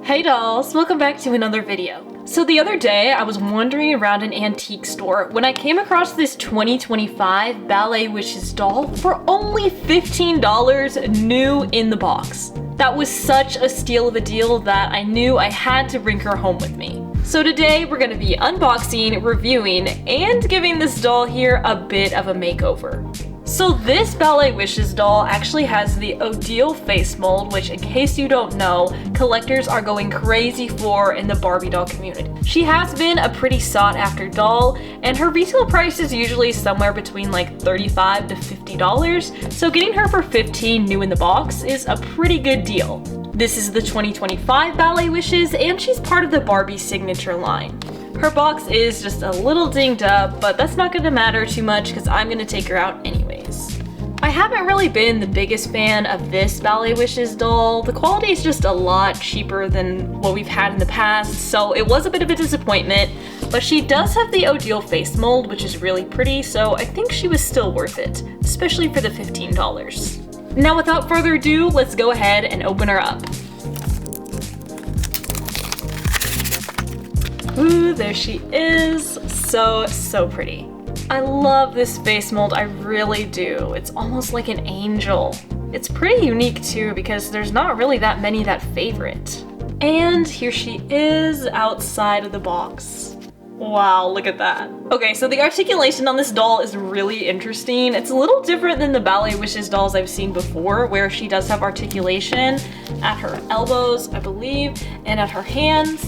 Hey dolls, welcome back to another video. So the other day I was wandering around an antique store when I came across this 2025 Ballet Wishes doll for only $15 new in the box. That was such a steal of a deal that I knew I had to bring her home with me. So today we're gonna be unboxing, reviewing, and giving this doll here a bit of a makeover. So this Ballet Wishes doll actually has the Odile face mold, which in case you don't know, collectors are going crazy for in the Barbie doll community. She has been a pretty sought after doll, and her retail price is usually somewhere between like $35 to $50, so getting her for $15 new in the box is a pretty good deal. This is the 2025 Ballet Wishes, and she's part of the Barbie signature line. Her box is just a little dinged up, but that's not gonna matter too much because I'm gonna take her out anyways. I haven't really been the biggest fan of this Ballet Wishes doll. The quality is just a lot cheaper than what we've had in the past, so it was a bit of a disappointment, but she does have the Odile face mold, which is really pretty, so I think she was still worth it, especially for the $15. Now without further ado, let's go ahead and open her up. Ooh, there she is. So pretty. I love this face mold, I really do. It's almost like an angel. It's pretty unique too because there's not really that many that favorite. And here she is outside of the box. Wow, look at that. Okay, so the articulation on this doll is really interesting. It's a little different than the Ballet Wishes dolls I've seen before, where she does have articulation at her elbows, I believe, and at her hands.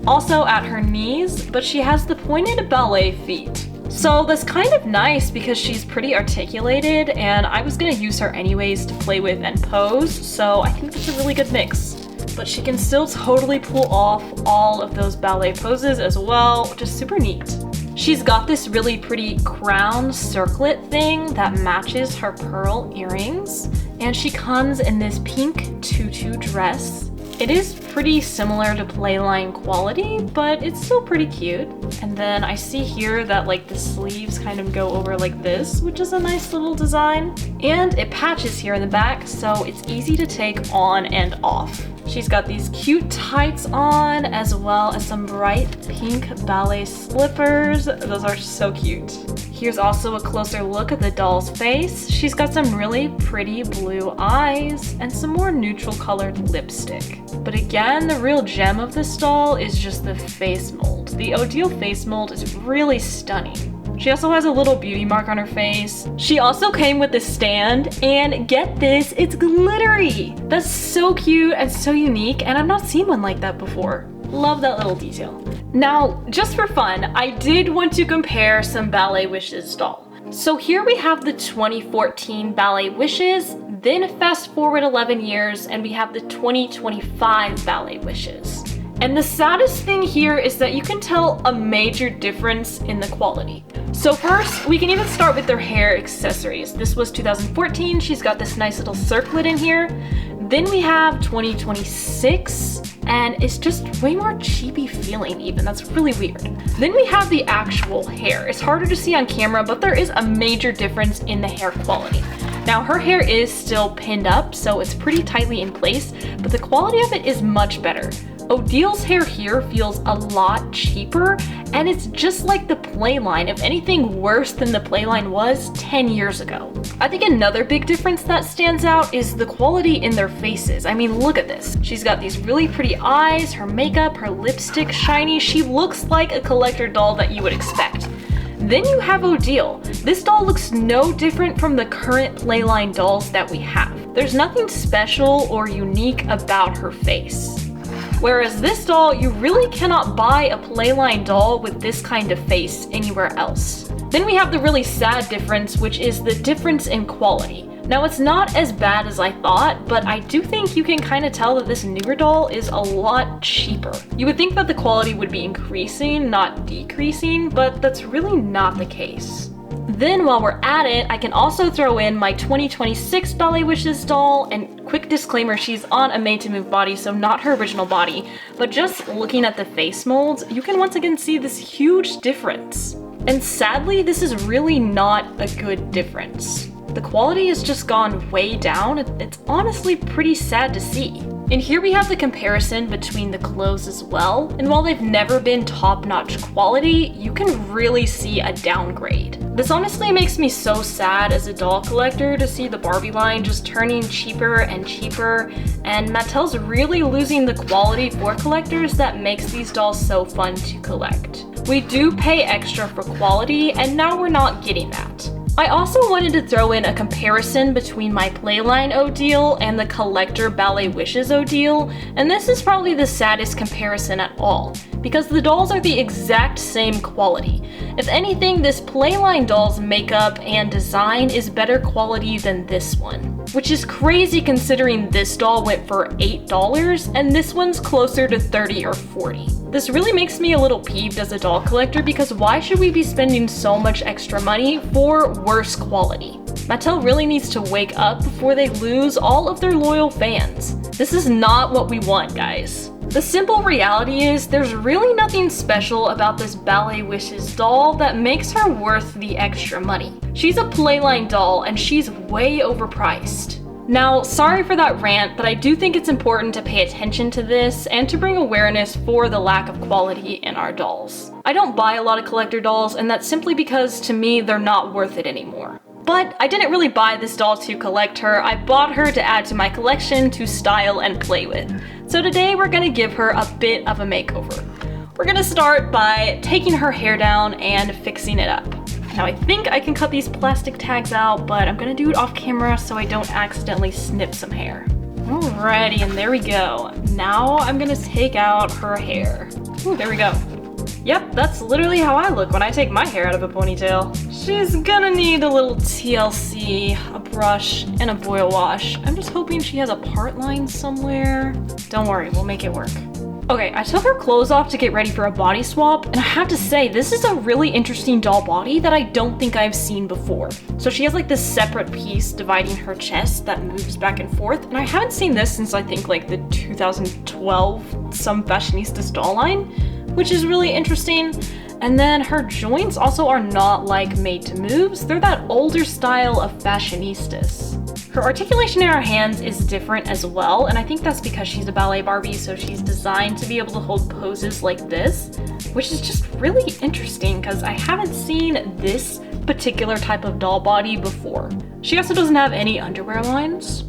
Also at her knees, but she has the pointed ballet feet. So that's kind of nice because she's pretty articulated, and I was gonna use her anyways to play with and pose, so I think that's a really good mix. But she can still totally pull off all of those ballet poses as well, which is super neat. She's got this really pretty crown circlet thing that matches her pearl earrings, and she comes in this pink tutu dress. It is pretty similar to Playline quality, but it's still pretty cute. And then I see here that like the sleeves kind of go over like this, which is a nice little design. And it patches here in the back, so it's easy to take on and off. She's got these cute tights on, as well as some bright pink ballet slippers. Those are so cute. Here's also a closer look at the doll's face. She's got some really pretty blue eyes and some more neutral colored lipstick. But again, the real gem of this doll is just the face mold. The Odile face mold is really stunning. She also has a little beauty mark on her face. She also came with this stand, and get this, it's glittery! That's so cute and so unique, and I've not seen one like that before. Love that little detail. Now, just for fun, I did want to compare some Ballet Wishes doll. So here we have the 2014 Ballet Wishes, then fast forward 11 years, and we have the 2025 Ballet Wishes. And the saddest thing here is that you can tell a major difference in the quality. So first, we can even start with their hair accessories. This was 2014, she's got this nice little circlet in here. Then we have 2026, and it's just way more cheapy feeling even, that's really weird. Then we have the actual hair. It's harder to see on camera, but there is a major difference in the hair quality. Now her hair is still pinned up, so it's pretty tightly in place, but the quality of it is much better. Odile's hair here feels a lot cheaper, and it's just like the Playline, if anything worse than the Playline was 10 years ago. I think another big difference that stands out is the quality in their faces. I mean, look at this. She's got these really pretty eyes, her makeup, her lipstick shiny. She looks like a collector doll that you would expect. Then you have Odile. This doll looks no different from the current Playline dolls that we have. There's nothing special or unique about her face. Whereas this doll, you really cannot buy a Playline doll with this kind of face anywhere else. Then we have the really sad difference, which is the difference in quality. Now it's not as bad as I thought, but I do think you can kind of tell that this newer doll is a lot cheaper. You would think that the quality would be increasing, not decreasing, but that's really not the case. Then while we're at it, I can also throw in my 2026 Ballet Wishes doll, and quick disclaimer, she's on a made-to-move body, so not her original body, but just looking at the face molds, you can once again see this huge difference. And sadly, this is really not a good difference. The quality has just gone way down. It's honestly pretty sad to see. And here we have the comparison between the clothes as well, and while they've never been top-notch quality, you can really see a downgrade. This honestly makes me so sad as a doll collector to see the Barbie line just turning cheaper and cheaper, and Mattel's really losing the quality for collectors that makes these dolls so fun to collect. We do pay extra for quality, and now we're not getting that. I also wanted to throw in a comparison between my Playline O'Deal and the collector Ballet Wishes O'Deal, and this is probably the saddest comparison at all, because the dolls are the exact same quality. If anything, this Playline doll's makeup and design is better quality than this one, which is crazy considering this doll went for $8 and this one's closer to $30 or $40. This really makes me a little peeved as a doll collector because why should we be spending so much extra money for worse quality? Mattel really needs to wake up before they lose all of their loyal fans. This is not what we want, guys. The simple reality is there's really nothing special about this Ballet Wishes doll that makes her worth the extra money. She's a Playline doll and she's way overpriced. Now, sorry for that rant, but I do think it's important to pay attention to this and to bring awareness for the lack of quality in our dolls. I don't buy a lot of collector dolls, and that's simply because to me they're not worth it anymore. But I didn't really buy this doll to collect her, I bought her to add to my collection to style and play with. So today we're gonna give her a bit of a makeover. We're gonna start by taking her hair down and fixing it up. Now I think I can cut these plastic tags out, but I'm gonna do it off camera so I don't accidentally snip some hair. Alrighty, and there we go. Now I'm gonna take out her hair. Ooh, there we go. Yep, that's literally how I look when I take my hair out of a ponytail. She's gonna need a little TLC, a brush, and a boil wash. I'm just hoping she has a part line somewhere. Don't worry, we'll make it work. Okay, I took her clothes off to get ready for a body swap, and I have to say, this is a really interesting doll body that I don't think I've seen before. So she has like this separate piece dividing her chest that moves back and forth, and I haven't seen this since I think like the 2012 Some Fashionistas doll line, which is really interesting. And then her joints also are not like made to moves, they're that older style of fashionistas. Her articulation in her hands is different as well, and I think that's because she's a ballet Barbie, so she's designed to be able to hold poses like this, which is just really interesting because I haven't seen this particular type of doll body before. She also doesn't have any underwear lines.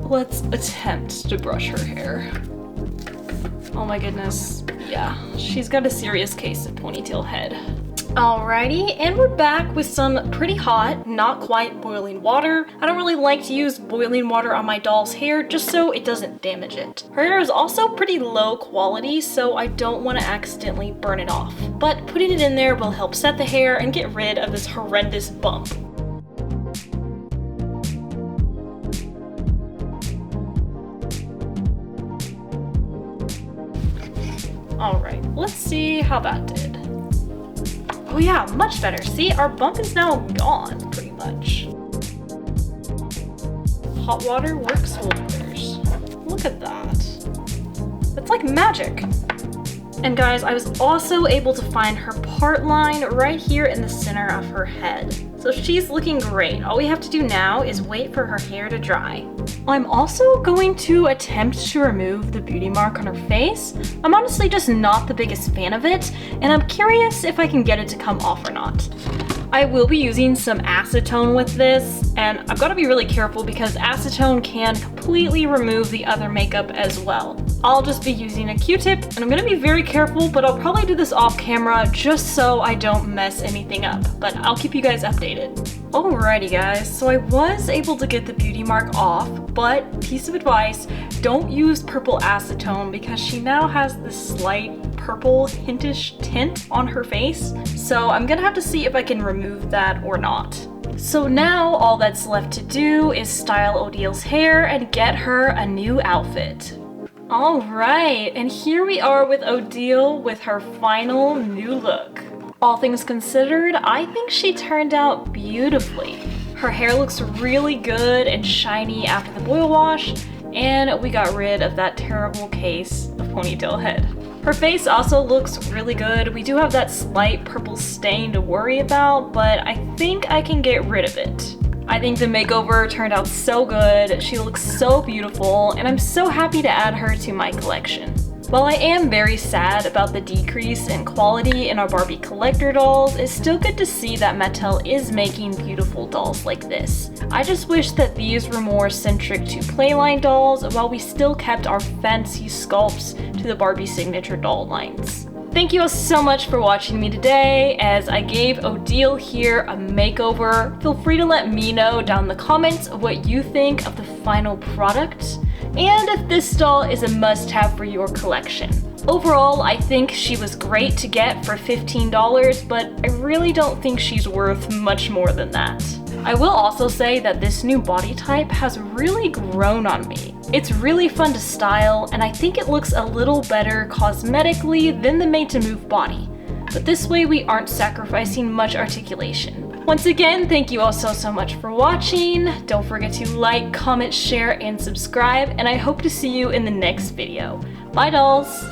Let's attempt to brush her hair. Oh my goodness, yeah, she's got a serious case of ponytail head. Alrighty, and we're back with some pretty hot, not quite boiling water. I don't really like to use boiling water on my doll's hair just so it doesn't damage it. Her hair is also pretty low quality, so I don't want to accidentally burn it off. But putting it in there will help set the hair and get rid of this horrendous bump. Alright, let's see how that did. Oh yeah, much better. See, our bump is now gone, pretty much. Hot water works wonders. Look at that. It's like magic. And guys, I was also able to find her part line right here in the center of her head. So she's looking great. All we have to do now is wait for her hair to dry. I'm also going to attempt to remove the beauty mark on her face. I'm honestly just not the biggest fan of it, and I'm curious if I can get it to come off or not. I will be using some acetone with this, and I've got to be really careful because acetone can completely remove the other makeup as well. I'll just be using a Q-tip, and I'm going to be very careful, but I'll probably do this off camera just so I don't mess anything up, but I'll keep you guys updated. Alrighty guys, so I was able to get the beauty mark off, but piece of advice, don't use purple acetone because she now has this slight purple hintish tint on her face, so I'm gonna have to see if I can remove that or not. So now all that's left to do is style O'Deal's hair and get her a new outfit. Alright, and here we are with O'Deal with her final new look. All things considered, I think she turned out beautifully. Her hair looks really good and shiny after the boil wash, and we got rid of that terrible case of ponytail head. Her face also looks really good. We do have that slight purple stain to worry about, but I think I can get rid of it. I think the makeover turned out so good, she looks so beautiful, and I'm so happy to add her to my collection. While I am very sad about the decrease in quality in our Barbie collector dolls, it's still good to see that Mattel is making beautiful dolls like this. I just wish that these were more centric to Playline dolls, while we still kept our fancy sculpts to the Barbie signature doll lines. Thank you all so much for watching me today, as I gave Odile here a makeover. Feel free to let me know down in the comments what you think of the final product, and if this doll is a must-have for your collection. Overall, I think she was great to get for $15, but I really don't think she's worth much more than that. I will also say that this new body type has really grown on me. It's really fun to style, and I think it looks a little better cosmetically than the Made to Move body. But this way we aren't sacrificing much articulation. Once again, thank you all so much for watching. Don't forget to like, comment, share, and subscribe, and I hope to see you in the next video. Bye dolls!